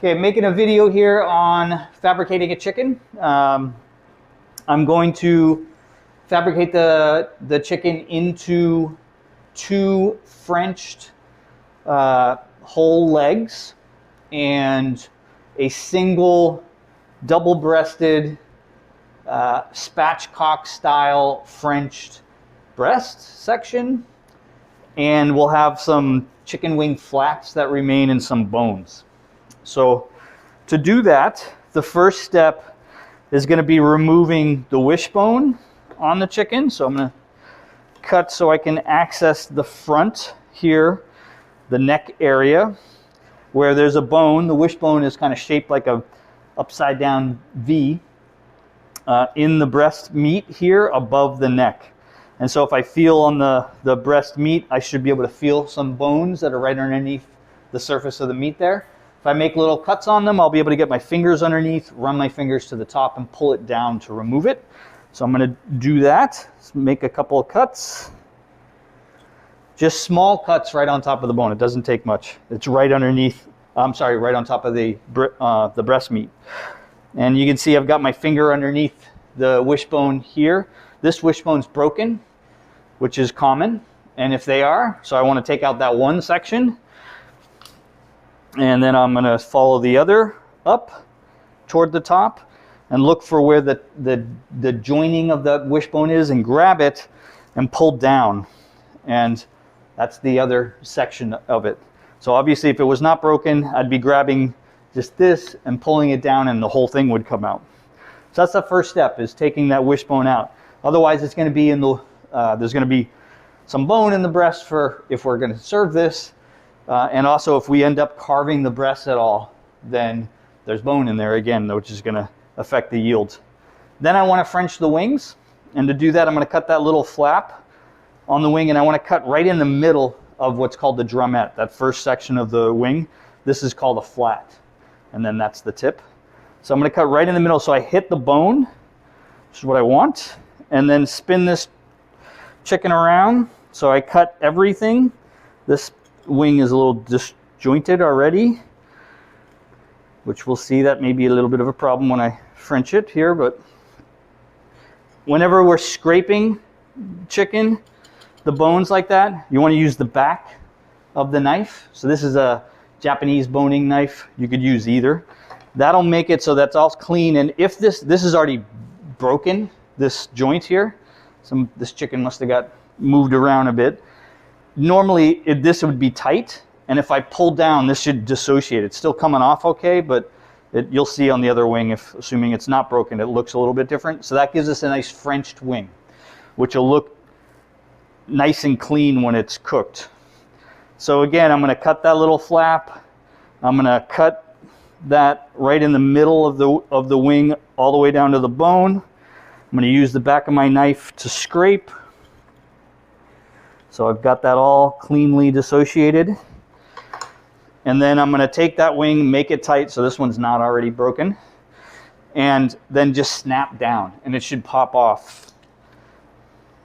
Okay, making a video here on fabricating a chicken. I'm going to fabricate the chicken into two Frenched whole legs and a single double-breasted spatchcock style Frenched breast section, and we'll have some chicken wing flats that remain and some bones. So to do that, the first step is going to be removing the wishbone on the chicken. So I'm going to cut so I can access the front here, the neck area, where there's a bone. The wishbone is kind of shaped like a upside down V in the breast meat here above the neck. And so if I feel on the breast meat, I should be able to feel some bones that are right underneath the surface of the meat there. If I make little cuts on them, I'll be able to get my fingers underneath, run my fingers to the top, and pull it down to remove it. So I'm going to do that. Let's make a couple of cuts. Just small cuts right on top of the bone. It doesn't take much. It's right underneath, right on top of the breast meat. And you can see I've got my finger underneath the wishbone here. This wishbone's broken, which is common. And if they are, so I want to take out that one section. And then I'm going to follow the other up toward the top and look for where the joining of the wishbone is and grab it and pull down. And that's the other section of it. So obviously if it was not broken, I'd be grabbing just this and pulling it down and the whole thing would come out. So that's the first step, is taking that wishbone out. Otherwise it's going to be in the, there's going to be some bone in the breast for if we're going to serve this. And also if we end up carving the breast at all, then there's bone in there again, which is going to affect the yield. Then I want to French the wings. And to do that, I'm going to cut that little flap on the wing, and I want to cut right in the middle of what's called the drumette, that first section of the wing. This is called a flat. And then that's the tip. So I'm going to cut right in the middle so I hit the bone, which is what I want, and then spin this chicken around. So I cut everything. This wing is a little disjointed already, which we'll see that may be a little bit of a problem when I French it here. But whenever we're scraping chicken, the bones like that, you want to use the back of the knife. So this is a Japanese boning knife. You could use either. That'll make it so that's all clean. And if this is already broken, this joint here, this chicken must have got moved around a bit. Normally this would be tight, and if I pull down, this should dissociate. It's still coming off okay, but you'll see on the other wing, assuming it's not broken, it looks a little bit different. So that gives us a nice Frenched wing, which will look nice and clean when it's cooked. So again, I'm going to cut that little flap. I'm going to cut that right in the middle of the wing all the way down to the bone. I'm going to use the back of my knife to scrape. So I've got that all cleanly dissociated. And then I'm going to take that wing, make it tight so this one's not already broken, and then just snap down, and it should pop off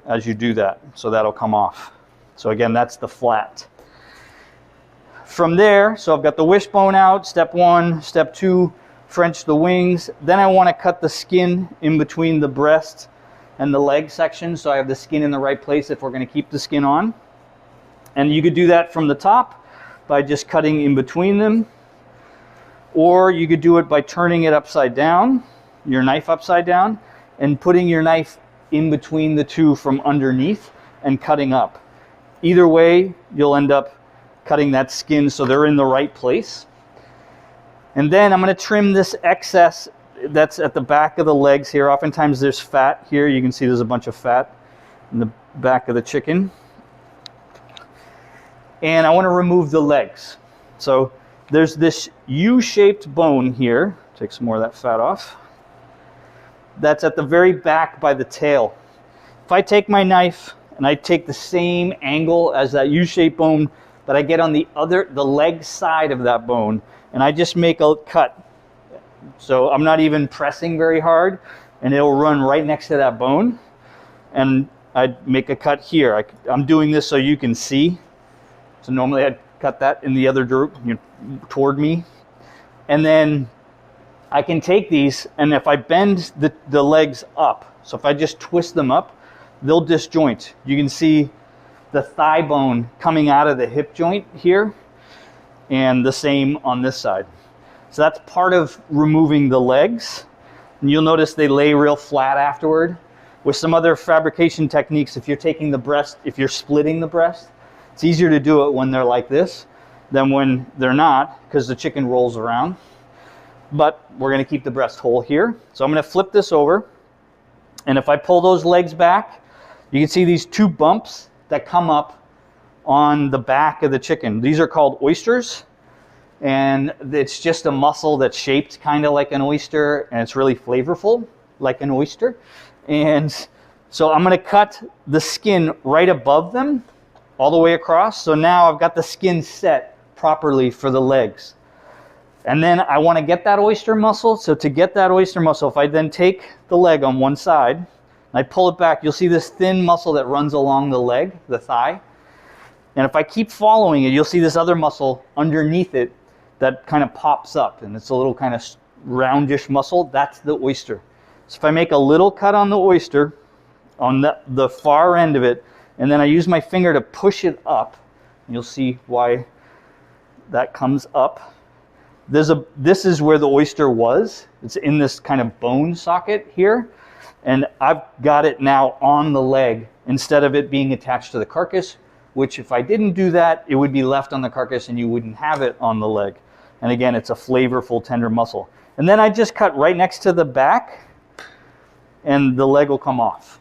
as you do that. So that'll come off. So again, that's the flat. From there, so I've got the wishbone out, step one. Step two, French the wings. Then I want to cut the skin in between the breast and the leg section, so I have the skin in the right place if we're going to keep the skin on. And you could do that from the top by just cutting in between them, or you could do it by turning it upside down, your knife upside down, and putting your knife in between the two from underneath and cutting up. Either way, you'll end up cutting that skin so they're in the right place. And then I'm going to trim this excess that's at the back of the legs here. Oftentimes there's fat here. You can see there's a bunch of fat in the back of the chicken. And I want to remove the legs. So there's this U-shaped bone here. Take some more of that fat off. That's at the very back by the tail. If I take my knife and I take the same angle as that U-shaped bone that I get on the leg side of that bone, and I just make a cut. So I'm not even pressing very hard, and it'll run right next to that bone. And I'd make a cut here. I'm doing this so you can see. So normally I'd cut that in the other toward me. And then I can take these, and if I bend the legs up, so if I just twist them up, they'll disjoint. You can see the thigh bone coming out of the hip joint here, and the same on this side. So that's part of removing the legs. And you'll notice they lay real flat afterward. With some other fabrication techniques, if you're taking the breast, if you're splitting the breast, it's easier to do it when they're like this than when they're not, because the chicken rolls around. But we're going to keep the breast whole here. So I'm going to flip this over. And if I pull those legs back, you can see these two bumps that come up on the back of the chicken. These are called oysters. And it's just a muscle that's shaped kind of like an oyster, and it's really flavorful like an oyster. And so I'm going to cut the skin right above them all the way across. So now I've got the skin set properly for the legs. And then I want to get that oyster muscle. So to get that oyster muscle, if I then take the leg on one side, and I pull it back, you'll see this thin muscle that runs along the leg, the thigh. And if I keep following it, you'll see this other muscle underneath it that kind of pops up. And it's a little kind of roundish muscle. That's the oyster. So if I make a little cut on the oyster, on the far end of it, and then I use my finger to push it up, and you'll see why that comes up. This is where the oyster was. It's in this kind of bone socket here. And I've got it now on the leg instead of it being attached to the carcass, which if I didn't do that, it would be left on the carcass and you wouldn't have it on the leg. And again, it's a flavorful, tender muscle. And then I just cut right next to the back, and the leg will come off.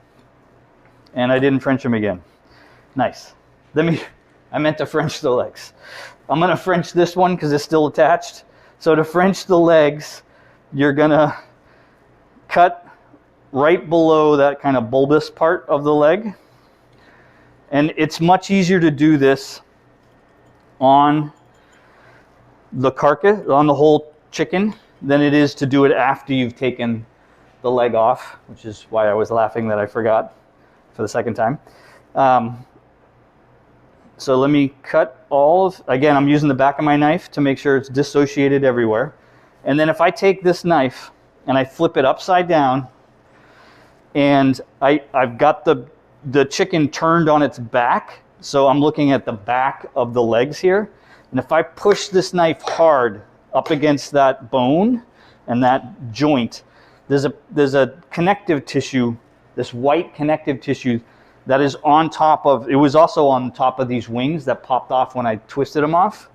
And I didn't French them again. Nice. I meant to French the legs. I'm going to French this one because it's still attached. So to French the legs, you're going to cut right below that kind of bulbous part of the leg. And it's much easier to do this on the carcass, on the whole chicken, than it is to do it after you've taken the leg off, which is why I was laughing that I forgot for the second time. So let me cut all of, again, I'm using the back of my knife to make sure it's dissociated everywhere. And then if I take this knife and I flip it upside down, and I've got the chicken turned on its back, so I'm looking at the back of the legs here. And if I push this knife hard up against that bone and that joint, there's a connective tissue, this white connective tissue that is on top of, it was also on top of these wings that popped off when I twisted them off.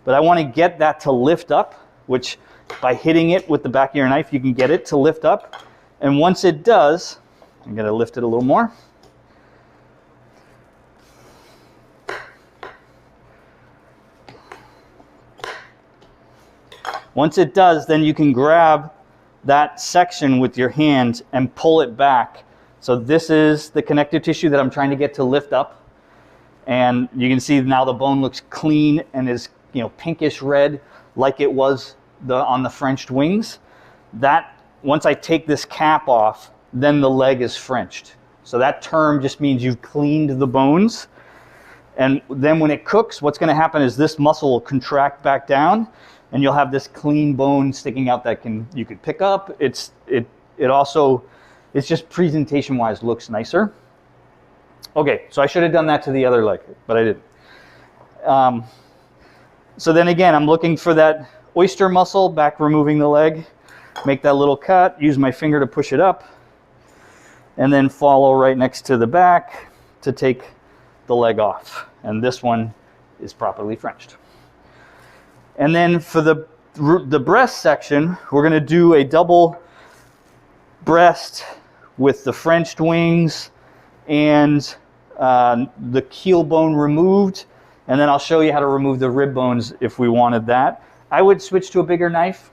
But I want to get that to lift up, which by hitting it with the back of your knife, you can get it to lift up. And once it does, I'm going to lift it a little more. Once it does, then you can grab that section with your hand and pull it back. So this is the connective tissue that I'm trying to get to lift up. And you can see now the bone looks clean and is, pinkish red like it was on the Frenched wings. That, once I take this cap off, then the leg is Frenched. So that term just means you've cleaned the bones. And then when it cooks, what's going to happen is this muscle will contract back down, and you'll have this clean bone sticking out that you could pick up. It also, it's just presentation-wise looks nicer. Okay, so I should have done that to the other leg, but I didn't. So then again, I'm looking for that oyster muscle, back removing the leg, make that little cut, use my finger to push it up, and then follow right next to the back to take the leg off. And this one is properly Frenched. And then for the breast section, we're going to do a double breast with the Frenched wings and the keel bone removed. And then I'll show you how to remove the rib bones if we wanted that. I would switch to a bigger knife.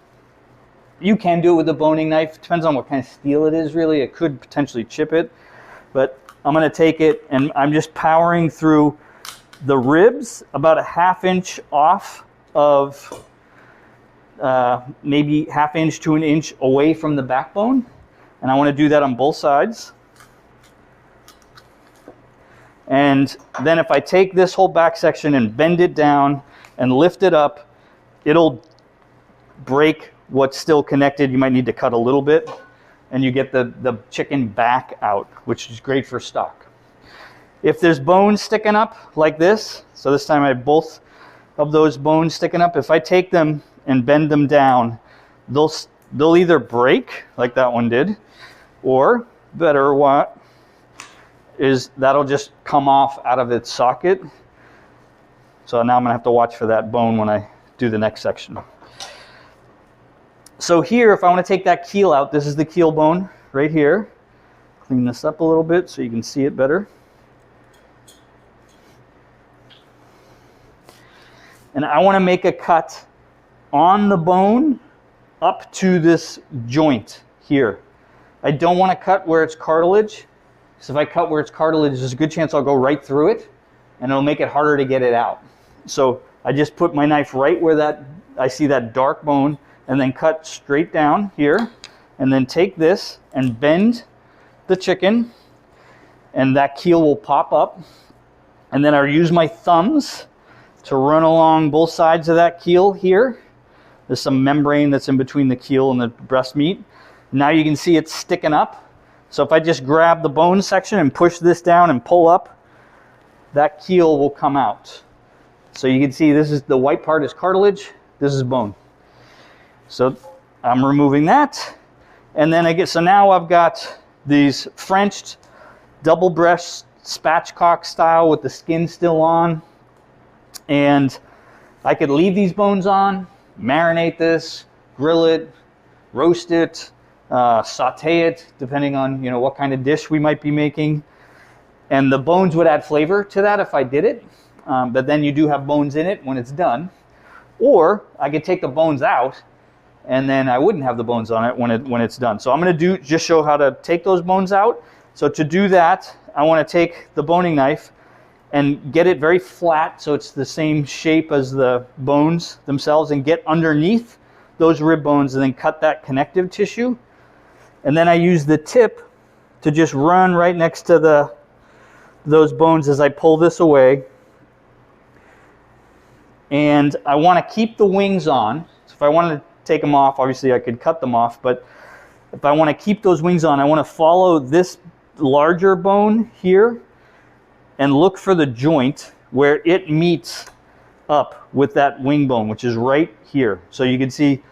You can do it with a boning knife. Depends on what kind of steel it is, really. It could potentially chip it. But I'm going to take it, and I'm just powering through the ribs about a ½ inch off of maybe ½ inch to an inch away from the backbone. And I want to do that on both sides. And then if I take this whole back section and bend it down and lift it up, it'll break what's still connected, you might need to cut a little bit, and you get the chicken back out, which is great for stock. If there's bones sticking up like this, so this time I have both of those bones sticking up, if I take them and bend them down, they'll either break, like that one did, or better what is that'll just come off out of its socket. So now I'm gonna have to watch for that bone when I do the next section. So here, if I want to take that keel out, this is the keel bone right here. Clean this up a little bit so you can see it better. And I want to make a cut on the bone up to this joint here. I don't want to cut where it's cartilage, because if I cut where it's cartilage, there's a good chance I'll go right through it, and it'll make it harder to get it out. So I just put my knife right where I see that dark bone, and then cut straight down here, and then take this and bend the chicken, and that keel will pop up. And then I'll use my thumbs to run along both sides of that keel here. There's some membrane that's in between the keel and the breast meat. Now you can see it's sticking up. So if I just grab the bone section and push this down and pull up, that keel will come out. So you can see this is the white part is cartilage, this is bone. So I'm removing that. And then so now I've got these Frenched double breast spatchcock style with the skin still on. And I could leave these bones on, marinate this, grill it, roast it, saute it, depending on what kind of dish we might be making. And the bones would add flavor to that if I did it. But then you do have bones in it when it's done. Or I could take the bones out, and then I wouldn't have the bones on it when it's done. So I'm going to just show how to take those bones out. So to do that, I want to take the boning knife and get it very flat so it's the same shape as the bones themselves, and get underneath those rib bones and then cut that connective tissue. And then I use the tip to just run right next to those bones as I pull this away. And I want to keep the wings on. So if I wanted to take them off, obviously I could cut them off, but if I want to keep those wings on, I want to follow this larger bone here and look for the joint where it meets up with that wing bone, which is right here. So you can see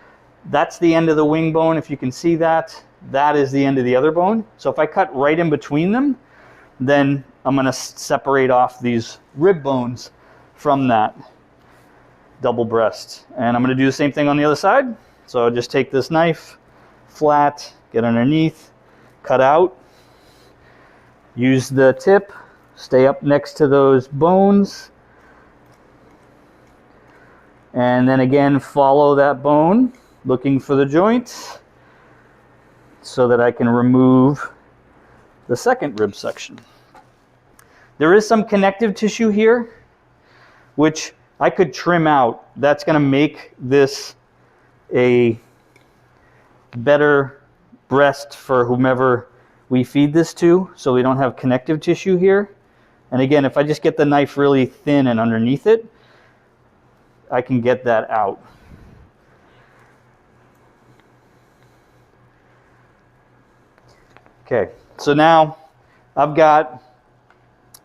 that's the end of the wing bone. If you can see that, that is the end of the other bone. So if I cut right in between them, then I'm going to separate off these rib bones from that double breast. And I'm going to do the same thing on the other side. So I'll just take this knife, flat, get underneath, cut out, use the tip, stay up next to those bones, and then again follow that bone, looking for the joint, so that I can remove the second rib section. There is some connective tissue here, which I could trim out. That's going to make this a better breast for whomever we feed this to, so we don't have connective tissue here. And again, if I just get the knife really thin and underneath it, I can get that out. Okay, so now I've got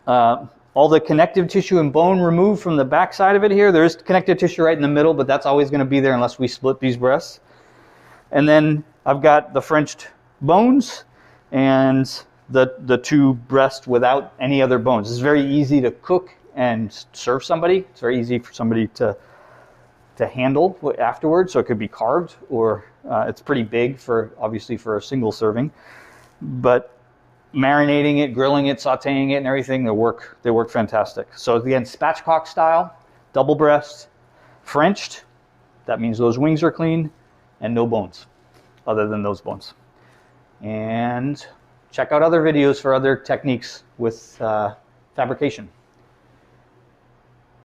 all the connective tissue and bone removed from the back side of it here. There is connective tissue right in the middle, but that's always going to be there unless we split these breasts. And then I've got the Frenched bones and the two breasts without any other bones. It's very easy to cook and serve somebody. It's very easy for somebody to handle afterwards. So it could be carved, or it's pretty big obviously for a single serving. But marinating it, grilling it, sauteing it, and everything, they work fantastic. So again, spatchcock style, double breast, Frenched. That means those wings are clean and no bones, other than those bones. And check out other videos for other techniques with fabrication.